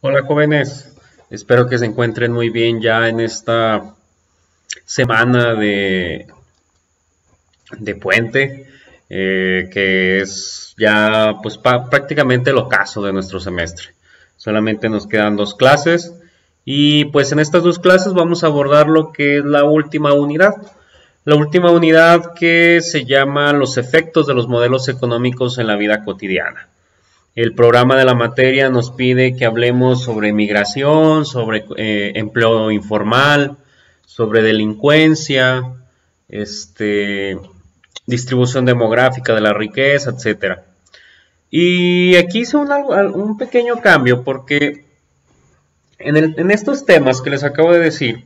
Hola jóvenes, espero que se encuentren muy bien ya en esta semana de puente, que es ya pues prácticamente el ocaso de nuestro semestre. Solamente nos quedan dos clases y pues en estas dos clases vamos a abordar lo que es la última unidad. La última unidad que se llama los efectos de los modelos económicos en la vida cotidiana. El programa de la materia nos pide que hablemos sobre migración, sobre empleo informal, sobre delincuencia, distribución demográfica de la riqueza, etcétera. Y aquí hice un pequeño cambio porque en estos temas que les acabo de decir,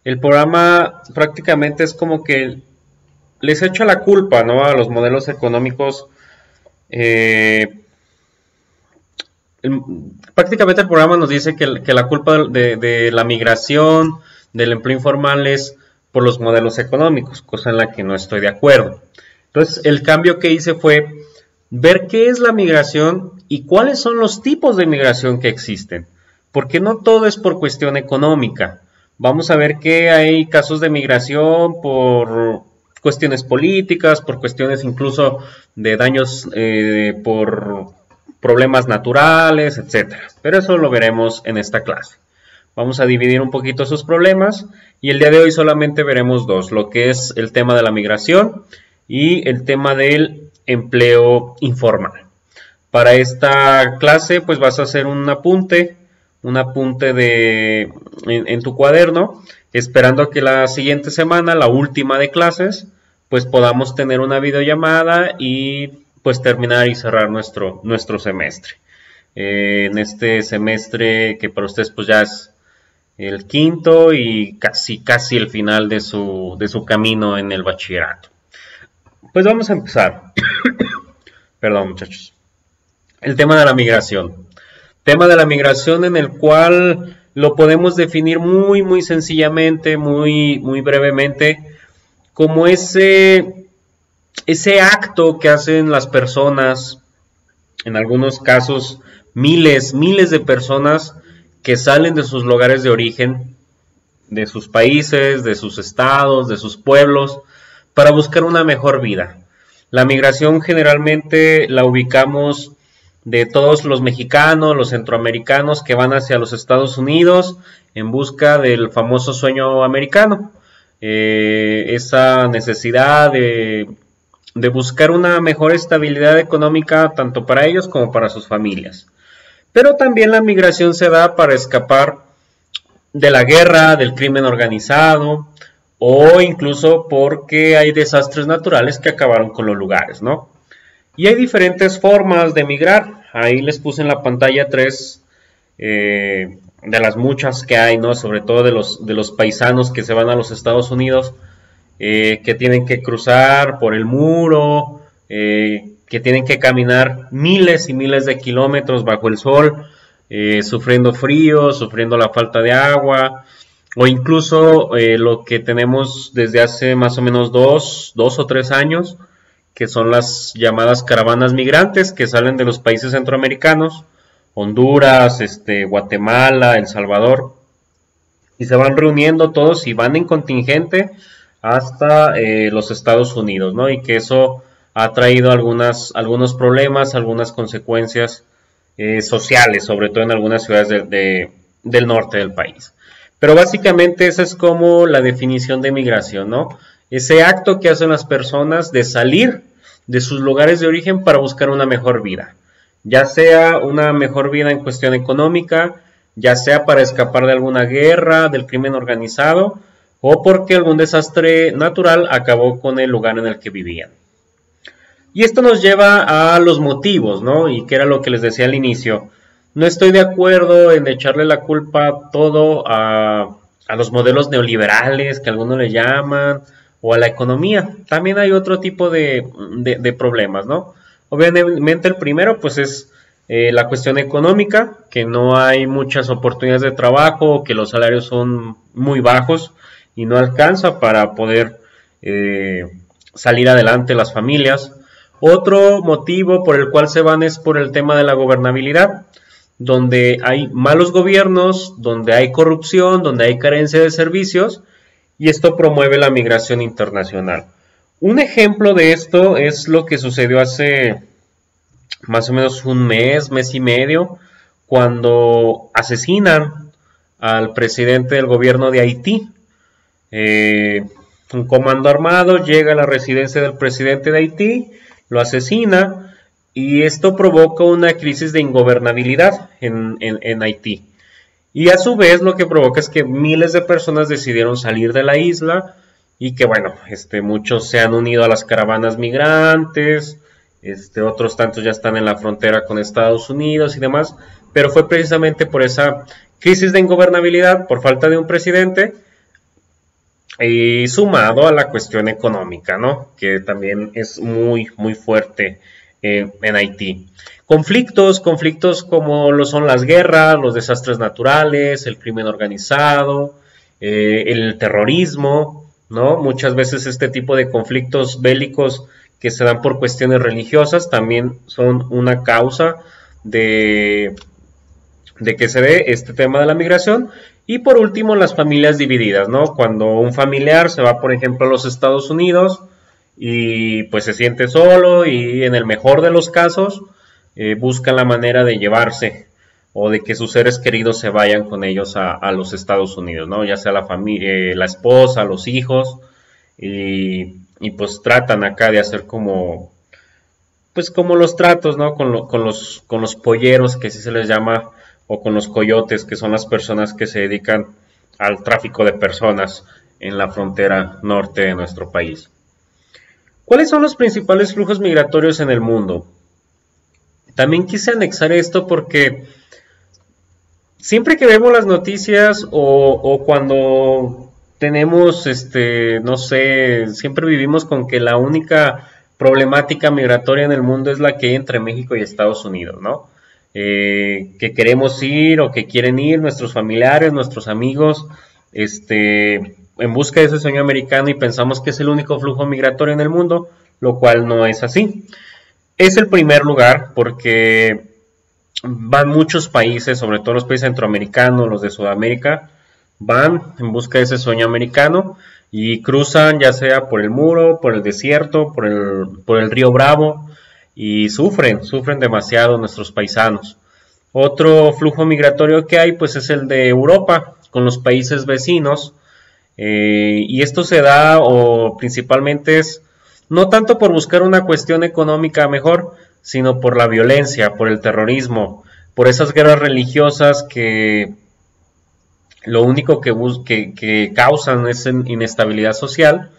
el programa prácticamente es como que les echa la culpa, ¿no?, a los modelos económicos. Prácticamente el programa nos dice que la culpa de la migración, del empleo informal es por los modelos económicos, cosa en la que no estoy de acuerdo. Entonces el cambio que hice fue ver qué es la migración y cuáles son los tipos de migración que existen, porque no todo es por cuestión económica. Vamos a ver que hay casos de migración por cuestiones políticas, por cuestiones incluso de daños por problemas naturales, etcétera. Pero eso lo veremos en esta clase. Vamos a dividir un poquito esos problemas y el día de hoy solamente veremos dos, lo que es el tema de la migración y el tema del empleo informal. Para esta clase pues vas a hacer un apunte en tu cuaderno, esperando que la siguiente semana, la última de clases, pues podamos tener una videollamada y pues terminar y cerrar nuestro semestre. En este semestre que para ustedes pues ya es el quinto y casi el final de su camino en el bachillerato. Pues vamos a empezar. Perdón, muchachos. El tema de la migración. Tema de la migración en el cual lo podemos definir muy sencillamente, muy brevemente, como ese acto que hacen las personas, en algunos casos miles de personas que salen de sus lugares de origen, de sus países, de sus estados, de sus pueblos, para buscar una mejor vida. La migración generalmente la ubicamos de todos los mexicanos, los centroamericanos que van hacia los Estados Unidos en busca del famoso sueño americano. Esa necesidad de buscar una mejor estabilidad económica tanto para ellos como para sus familias. Pero también la migración se da para escapar de la guerra, del crimen organizado o incluso porque hay desastres naturales que acabaron con los lugares, ¿no? Y hay diferentes formas de migrar. Ahí les puse en la pantalla tres de las muchas que hay, ¿no? Sobre todo de los paisanos que se van a los Estados Unidos, que tienen que cruzar por el muro, que tienen que caminar miles y miles de kilómetros bajo el sol, sufriendo frío, sufriendo la falta de agua, o incluso lo que tenemos desde hace más o menos dos o tres años, que son las llamadas caravanas migrantes que salen de los países centroamericanos, Honduras, Guatemala, El Salvador, y se van reuniendo todos y van en contingente hasta los Estados Unidos, ¿no? Y que eso ha traído algunos problemas, algunas consecuencias sociales, sobre todo en algunas ciudades del norte del país. Pero básicamente esa es como la definición de migración, ¿no? Ese acto que hacen las personas de salir de sus lugares de origen para buscar una mejor vida, ya sea una mejor vida en cuestión económica, ya sea para escapar de alguna guerra, del crimen organizado, o porque algún desastre natural acabó con el lugar en el que vivían. Y esto nos lleva a los motivos, ¿no? Y que era lo que les decía al inicio. No estoy de acuerdo en echarle la culpa todo a los modelos neoliberales, que algunos le llaman, o a la economía. También hay otro tipo de problemas, ¿no? Obviamente el primero pues es la cuestión económica, que no hay muchas oportunidades de trabajo, que los salarios son muy bajos y no alcanza para poder salir adelante las familias. Otro motivo por el cual se van es por el tema de la gobernabilidad. donde hay malos gobiernos, donde hay corrupción, donde hay carencia de servicios, y esto promueve la migración internacional. Un ejemplo de esto es lo que sucedió hace más o menos un mes, mes y medio, cuando asesinan al presidente del gobierno de Haití. Un comando armado llega a la residencia del presidente de Haití, lo asesina, y esto provoca una crisis de ingobernabilidad en Haití. Y a su vez lo que provoca es que miles de personas decidieron salir de la isla y que bueno, muchos se han unido a las caravanas migrantes, otros tantos ya están en la frontera con Estados Unidos y demás, pero fue precisamente por esa crisis de ingobernabilidad, por falta de un presidente, y sumado a la cuestión económica, ¿no? Que también es muy, muy fuerte en Haití. Conflictos como lo son las guerras, los desastres naturales, el crimen organizado, el terrorismo, ¿no? Muchas veces este tipo de conflictos bélicos que se dan por cuestiones religiosas también son una causa de que se dé este tema de la migración. Y por último, las familias divididas, ¿no? Cuando un familiar se va, por ejemplo, a los Estados Unidos y pues se siente solo y en el mejor de los casos buscan la manera de llevarse o de que sus seres queridos se vayan con ellos a los Estados Unidos, ¿no? Ya sea la familia, la esposa, los hijos, y pues tratan acá de hacer como los tratos, ¿no? Con los polleros, que así se les llama, o con los coyotes, que son las personas que se dedican al tráfico de personas en la frontera norte de nuestro país. ¿Cuáles son los principales flujos migratorios en el mundo? También quise anexar esto porque siempre que vemos las noticias o cuando tenemos, no sé, siempre vivimos con que la única problemática migratoria en el mundo es la que hay entre México y Estados Unidos, ¿no? Que queremos ir o que quieren ir nuestros familiares, nuestros amigos, en busca de ese sueño americano, y pensamos que es el único flujo migratorio en el mundo, lo cual no es así. Es el primer lugar porque van muchos países, sobre todo los países centroamericanos, los de Sudamérica, van en busca de ese sueño americano y cruzan ya sea por el muro, por el desierto, por el río Bravo, y sufren demasiado nuestros paisanos. Otro flujo migratorio que hay pues es el de Europa con los países vecinos, y esto se da o principalmente es no tanto por buscar una cuestión económica mejor, sino por la violencia, por el terrorismo, por esas guerras religiosas que lo único que causan es inestabilidad social,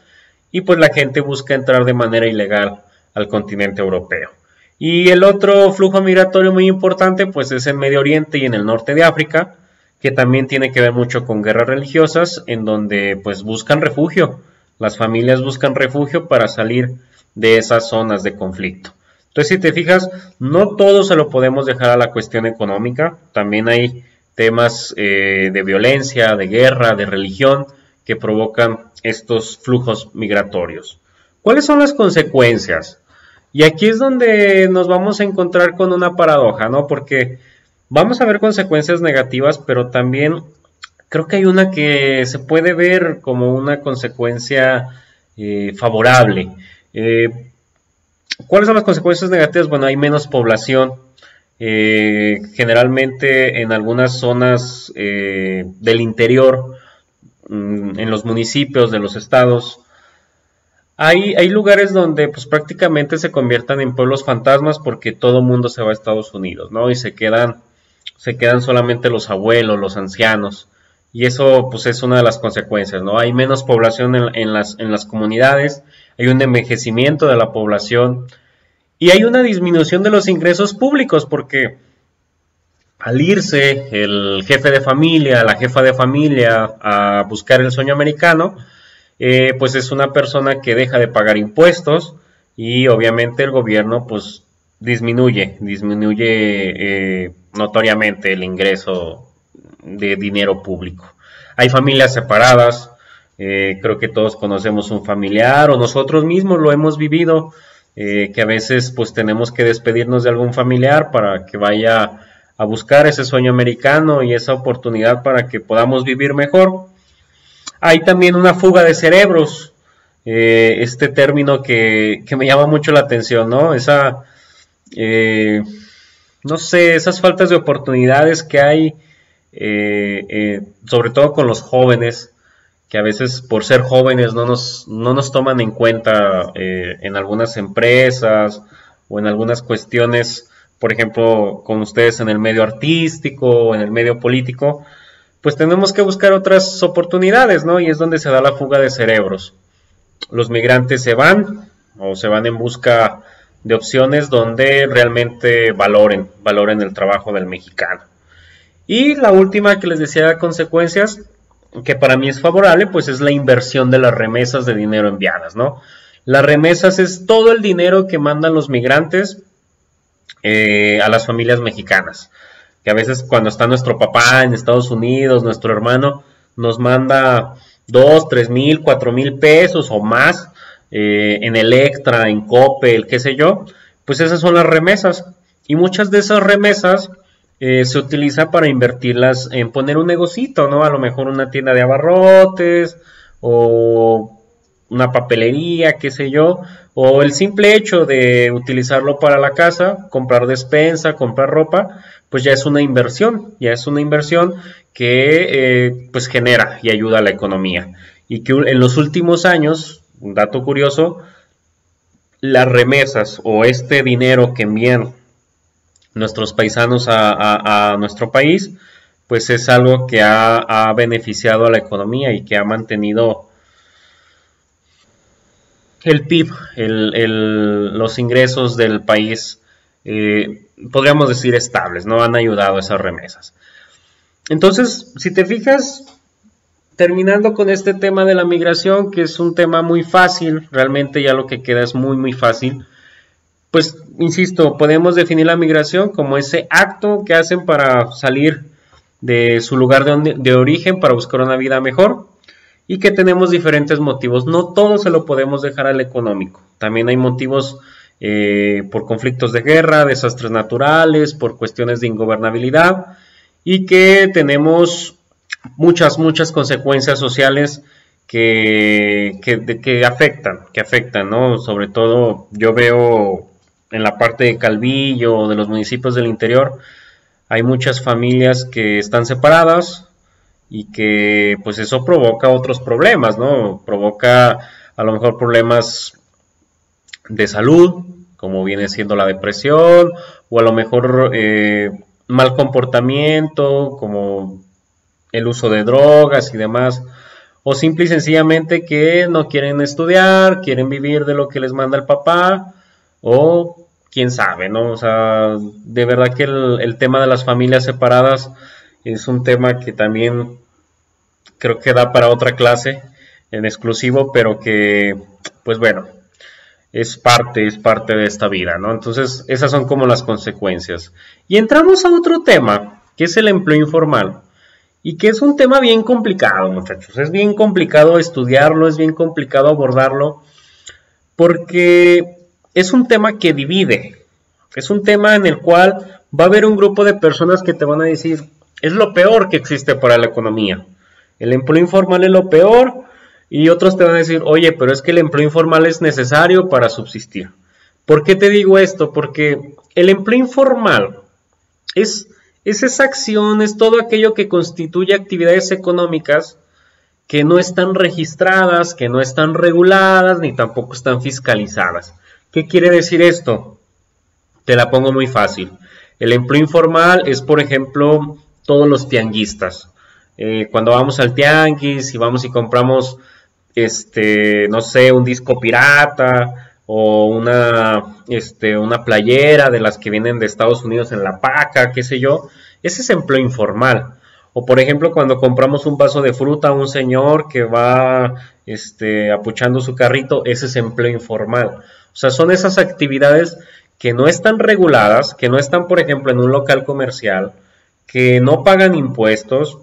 y pues la gente busca entrar de manera ilegal al continente europeo. Y el otro flujo migratorio muy importante pues es en Medio Oriente y en el norte de África, que también tiene que ver mucho con guerras religiosas, en donde pues buscan refugio, las familias buscan refugio para salir de esas zonas de conflicto. Entonces, si te fijas, no todo se lo podemos dejar a la cuestión económica, también hay temas de violencia, de guerra, de religión, que provocan estos flujos migratorios. ¿Cuáles son las consecuencias? Y aquí es donde nos vamos a encontrar con una paradoja, ¿no? Porque vamos a ver consecuencias negativas, pero también creo que hay una que se puede ver como una consecuencia favorable. ¿Cuáles son las consecuencias negativas? Bueno, hay menos población. Generalmente en algunas zonas del interior, en los municipios de los estados, hay lugares donde pues prácticamente se conviertan en pueblos fantasmas porque todo el mundo se va a Estados Unidos, ¿no? Y se quedan solamente los abuelos, los ancianos, y eso pues es una de las consecuencias, ¿no? Hay menos población en las comunidades, hay un envejecimiento de la población y hay una disminución de los ingresos públicos, porque al irse el jefe de familia, la jefa de familia a buscar el sueño americano, pues es una persona que deja de pagar impuestos, y obviamente el gobierno pues disminuye notoriamente el ingreso de dinero público. Hay familias separadas, creo que todos conocemos un familiar o nosotros mismos lo hemos vivido, que a veces pues tenemos que despedirnos de algún familiar para que vaya a buscar ese sueño americano y esa oportunidad para que podamos vivir mejor. Hay también una fuga de cerebros, este término que me llama mucho la atención, ¿no? No sé, esas faltas de oportunidades que hay, sobre todo con los jóvenes, que a veces por ser jóvenes no nos toman en cuenta en algunas empresas o en algunas cuestiones, por ejemplo, con ustedes en el medio artístico o en el medio político, pues tenemos que buscar otras oportunidades, ¿no? Y es donde se da la fuga de cerebros. Los migrantes se van en busca de opciones donde realmente valoren el trabajo del mexicano. Y la última que les decía de consecuencias, que para mí es favorable, pues es la inversión de las remesas de dinero enviadas, ¿no? Las remesas es todo el dinero que mandan los migrantes a las familias mexicanas. Que a veces cuando está nuestro papá en Estados Unidos, nuestro hermano, nos manda 2, 3 mil, 4 mil pesos o más en Electra, en Coppel, qué sé yo, pues esas son las remesas. Y muchas de esas remesas se utiliza para invertirlas en poner un negocito, ¿no? A lo mejor una tienda de abarrotes o una papelería, qué sé yo, o el simple hecho de utilizarlo para la casa, comprar despensa, comprar ropa, pues ya es una inversión que pues genera y ayuda a la economía. Y que en los últimos años, un dato curioso, las remesas o este dinero que envían nuestros paisanos a nuestro país, pues es algo que ha beneficiado a la economía y que ha mantenido el PIB, los ingresos del país, podríamos decir estables, ¿no? Han ayudado esas remesas. Entonces, si te fijas, terminando con este tema de la migración, que es un tema muy fácil, realmente ya lo que queda es muy, muy fácil, pues, insisto, podemos definir la migración como ese acto que hacen para salir de su lugar de origen para buscar una vida mejor y que tenemos diferentes motivos. No todo se lo podemos dejar al económico. También hay motivos por conflictos de guerra, desastres naturales, por cuestiones de ingobernabilidad y que tenemos muchas consecuencias sociales que afectan, ¿no? Sobre todo yo veo en la parte de Calvillo o de los municipios del interior, hay muchas familias que están separadas y que pues eso provoca otros problemas, ¿no? Provoca a lo mejor problemas de salud, como viene siendo la depresión, o a lo mejor mal comportamiento, como el uso de drogas y demás, o simple y sencillamente que no quieren estudiar, quieren vivir de lo que les manda el papá, o quién sabe, ¿no? O sea, de verdad que el tema de las familias separadas es un tema que también creo que da para otra clase en exclusivo, pero que, pues bueno, es parte de esta vida, ¿no? Entonces, esas son como las consecuencias. Y entramos a otro tema, que es el empleo informal, y que es un tema bien complicado, muchachos. Es bien complicado estudiarlo, es bien complicado abordarlo, porque es un tema que divide. Es un tema en el cual va a haber un grupo de personas que te van a decir, es lo peor que existe para la economía. El empleo informal es lo peor, y otros te van a decir, oye, pero es que el empleo informal es necesario para subsistir. ¿Por qué te digo esto? Porque el empleo informal es esa acción, es todo aquello que constituye actividades económicas que no están registradas, que no están reguladas, ni tampoco están fiscalizadas. ¿Qué quiere decir esto? Te la pongo muy fácil. El empleo informal es, por ejemplo, todos los tianguistas. Cuando vamos al tianguis y vamos y compramos, no sé, un disco pirata o una playera de las que vienen de Estados Unidos en la paca, qué sé yo, ese es empleo informal. O por ejemplo, cuando compramos un vaso de fruta a un señor que va apuchando su carrito, ese es empleo informal. O sea, son esas actividades que no están reguladas, que no están, por ejemplo, en un local comercial, que no pagan impuestos,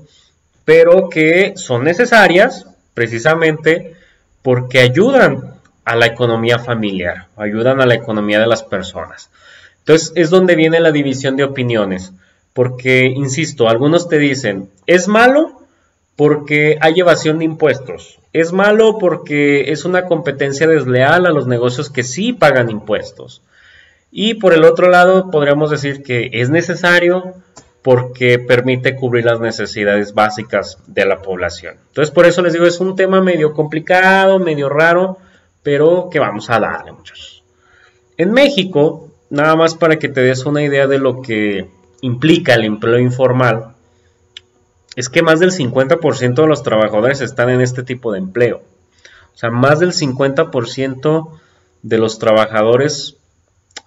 pero que son necesarias precisamente porque ayudan a la economía familiar, ayudan a la economía de las personas. Entonces es donde viene la división de opiniones, Porque, insisto, algunos te dicen, es malo porque hay evasión de impuestos. Es malo porque es una competencia desleal a los negocios que sí pagan impuestos. Y por el otro lado, podríamos decir que es necesario porque permite cubrir las necesidades básicas de la población. Entonces, por eso les digo, es un tema medio complicado, medio raro, pero que vamos a darle, muchachos. En México, nada más para que te des una idea de lo que implica el empleo informal, es que más del 50% de los trabajadores están en este tipo de empleo. O sea, más del 50% de los trabajadores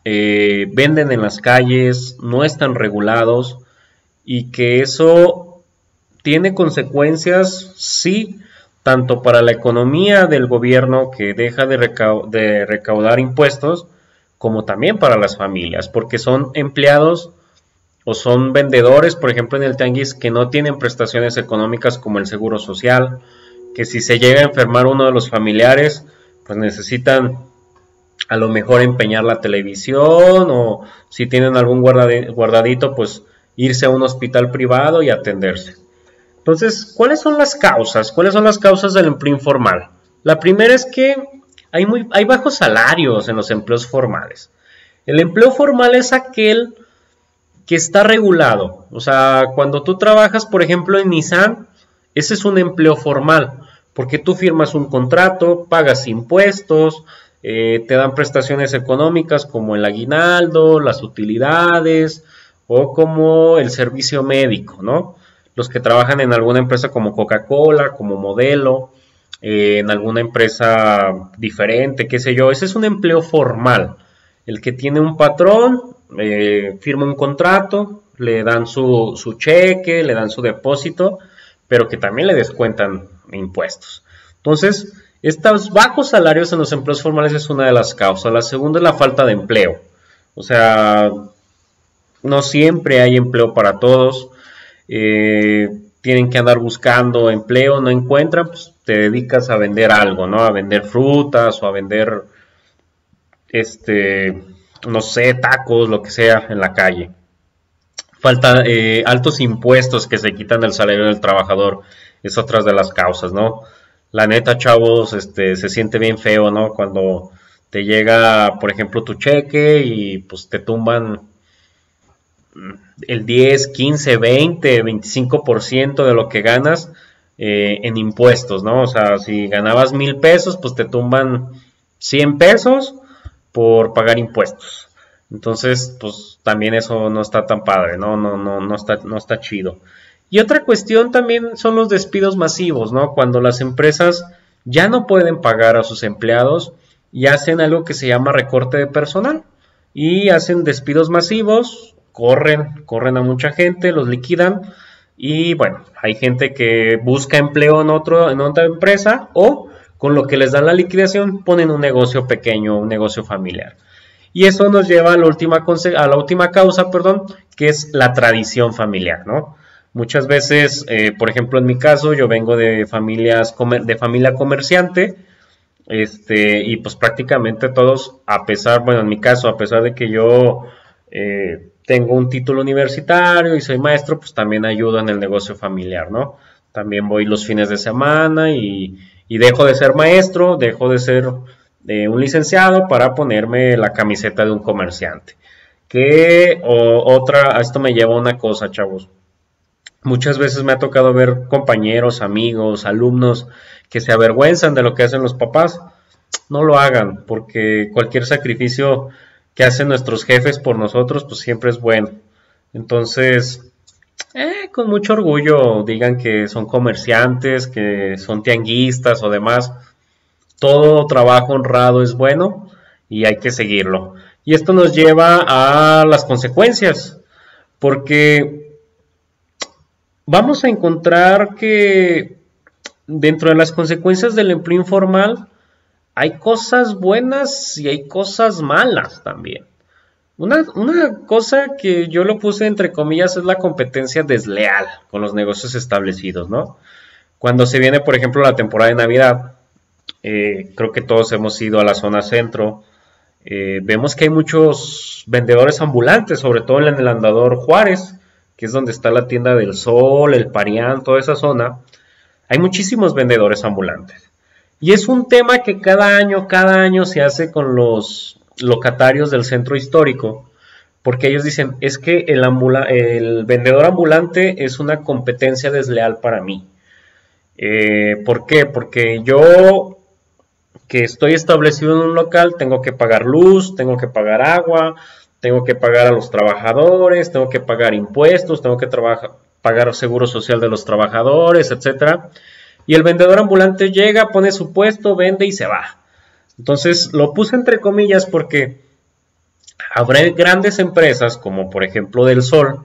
venden en las calles, no están regulados, y que eso tiene consecuencias, sí, tanto para la economía del gobierno, que deja de recaudar impuestos, como también para las familias, porque son empleados o son vendedores, por ejemplo en el tianguis, que no tienen prestaciones económicas como el seguro social, que si se llega a enfermar uno de los familiares, pues necesitan a lo mejor empeñar la televisión, o si tienen algún guardadito, pues irse a un hospital privado y atenderse. Entonces, ¿cuáles son las causas? ¿Cuáles son las causas del empleo informal? La primera es que hay bajos salarios en los empleos formales. El empleo formal es aquel que está regulado. O sea, cuando tú trabajas, por ejemplo, en Nissan, ese es un empleo formal, porque tú firmas un contrato, pagas impuestos, te dan prestaciones económicas como el aguinaldo, las utilidades o como el servicio médico, ¿no? Los que trabajan en alguna empresa como Coca-Cola, como Modelo, en alguna empresa diferente, qué sé yo, ese es un empleo formal. El que tiene un patrón, firma un contrato, le dan su cheque, le dan su depósito, pero que también le descuentan impuestos. Entonces, estos bajos salarios en los empleos formales es una de las causas. La segunda es la falta de empleo. O sea, no siempre hay empleo para todos. Tienen que andar buscando empleo, no encuentran, pues te dedicas a vender algo, ¿no? A vender frutas o a vender, no sé, tacos, lo que sea en la calle. Falta altos impuestos que se quitan del salario del trabajador, es otra de las causas, ¿no? La neta, chavos, se siente bien feo, ¿no? Cuando te llega, por ejemplo, tu cheque y pues te tumban el 10, 15, 20, 25% de lo que ganas en impuestos, ¿no? O sea, si ganabas 1,000 pesos, pues te tumban 100 pesos por pagar impuestos. Entonces, pues también eso no está tan padre, ¿no? No está chido. Y otra cuestión también son los despidos masivos, ¿no? Cuando las empresas ya no pueden pagar a sus empleados y hacen algo que se llama recorte de personal y hacen despidos masivos, corren a mucha gente, los liquidan y bueno, hay gente que busca empleo en otra empresa o con lo que les dan la liquidación ponen un negocio pequeño, un negocio familiar. Y eso nos lleva a la última causa, que es la tradición familiar, ¿no? Muchas veces, por ejemplo, en mi caso, yo vengo de familia comerciante, y pues prácticamente todos, en mi caso, a pesar de que yo tengo un título universitario y soy maestro, pues también ayudo en el negocio familiar, ¿no? También voy los fines de semana y dejo de ser maestro, dejo de ser un licenciado para ponerme la camiseta de un comerciante. A esto me lleva a una cosa, chavos. Muchas veces me ha tocado ver compañeros, amigos, alumnos que se avergüenzan de lo que hacen los papás. No lo hagan, porque cualquier sacrificio que hacen nuestros jefes por nosotros, pues siempre es bueno. Entonces, con mucho orgullo digan que son comerciantes, que son tianguistas o demás. Todo trabajo honrado es bueno y hay que seguirlo. Y esto nos lleva a las consecuencias, porque vamos a encontrar que dentro de las consecuencias del empleo informal hay cosas buenas y hay cosas malas también. Una cosa que yo lo puse entre comillas es la competencia desleal con los negocios establecidos, ¿no? Cuando se viene, por ejemplo, la temporada de Navidad, creo que todos hemos ido a la zona centro, vemos que hay muchos vendedores ambulantes, sobre todo en el Andador Juárez, que es donde está la tienda del Sol, el Parián, toda esa zona, hay muchísimos vendedores ambulantes. Y es un tema que cada año se hace con los locatarios del centro histórico, porque ellos dicen, es que el vendedor ambulante es una competencia desleal para mí. ¿Por qué? Porque yo, que estoy establecido en un local, tengo que pagar luz, tengo que pagar agua, tengo que pagar a los trabajadores, tengo que pagar impuestos, tengo que pagar seguro social de los trabajadores, etcétera. Y el vendedor ambulante llega, pone su puesto, vende y se va. Entonces lo puse entre comillas porque habrá grandes empresas como por ejemplo Del Sol,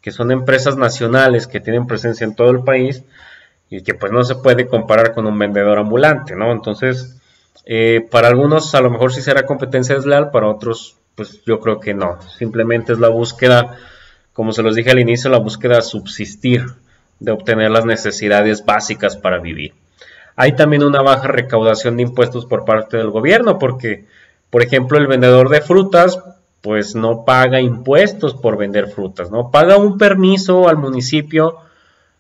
que son empresas nacionales que tienen presencia en todo el país y que pues no se puede comparar con un vendedor ambulante, ¿no? Entonces para algunos a lo mejor sí será competencia desleal, para otros pues yo creo que no. Simplemente es la búsqueda, como se los dije al inicio, la búsqueda de subsistir, de obtener las necesidades básicas para vivir. Hay también una baja recaudación de impuestos por parte del gobierno, porque, por ejemplo, el vendedor de frutas, pues no paga impuestos por vender frutas, ¿no? Paga un permiso al municipio,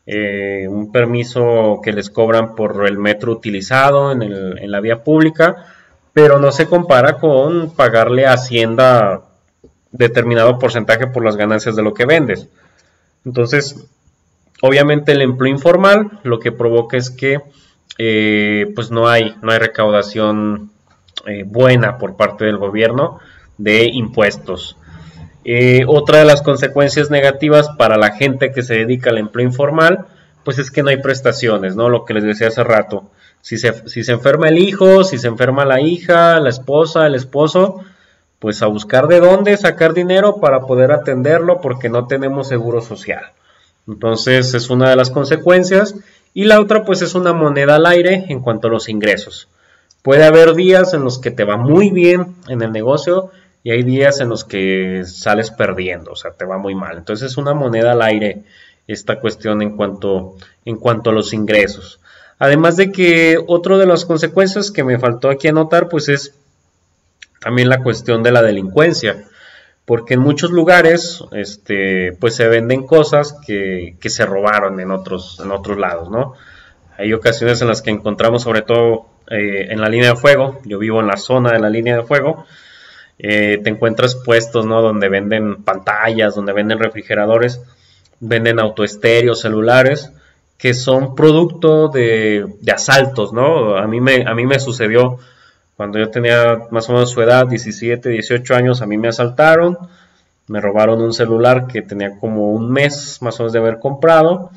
un permiso que les cobran por el metro utilizado en la vía pública, pero no se compara con pagarle a Hacienda determinado porcentaje por las ganancias de lo que vendes. Entonces, obviamente el empleo informal lo que provoca es que pues no hay recaudación buena por parte del gobierno de impuestos. Otra de las consecuencias negativas para la gente que se dedica al empleo informal, pues es que no hay prestaciones, ¿no? Lo que les decía hace rato. Si se enferma el hijo, si se enferma la hija, la esposa, el esposo, pues a buscar de dónde sacar dinero para poder atenderlo porque no tenemos seguro social. Entonces es una de las consecuencias. Y la otra pues es una moneda al aire en cuanto a los ingresos. Puede haber días en los que te va muy bien en el negocio y hay días en los que sales perdiendo, o sea, te va muy mal. Entonces es una moneda al aire esta cuestión en cuanto a los ingresos. Además de que otra de las consecuencias que me faltó aquí anotar pues es también la cuestión de la delincuencia. Porque en muchos lugares pues se venden cosas que se robaron en otros lados, ¿no? Hay ocasiones en las que encontramos, sobre todo en la línea de fuego, yo vivo en la zona de la línea de fuego, te encuentras puestos, ¿no? Donde venden pantallas, donde venden refrigeradores, venden autoestéreos, celulares, que son producto de asaltos, ¿no? A mí me sucedió. Cuando yo tenía más o menos su edad, 17, 18 años, a mí me asaltaron, me robaron un celular que tenía como un mes más o menos de haber comprado,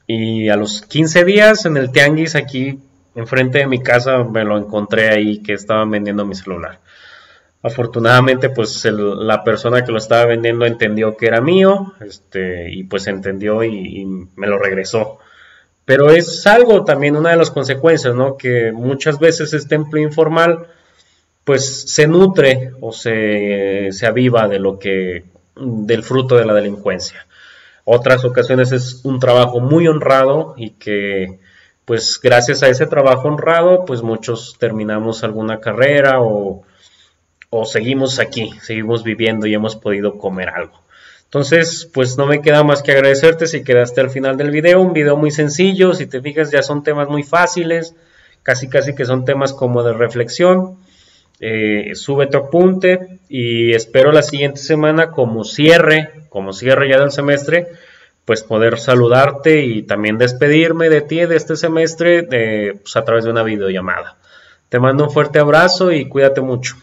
y a los 15 días en el tianguis aquí enfrente de mi casa me lo encontré ahí que estaban vendiendo mi celular. Afortunadamente pues la persona que lo estaba vendiendo entendió que era mío, y pues entendió y me lo regresó. Pero es algo también, una de las consecuencias, ¿no? Que muchas veces este empleo informal pues se nutre o se aviva del fruto de la delincuencia. Otras ocasiones es un trabajo muy honrado y que pues gracias a ese trabajo honrado pues muchos terminamos alguna carrera o seguimos aquí, seguimos viviendo y hemos podido comer algo. Entonces, pues no me queda más que agradecerte si quedaste al final del video, un video muy sencillo, si te fijas ya son temas muy fáciles, casi que son temas como de reflexión. Sube tu apunte y espero la siguiente semana como cierre ya del semestre, pues poder saludarte y también despedirme de ti de este semestre pues a través de una videollamada. Te mando un fuerte abrazo y cuídate mucho.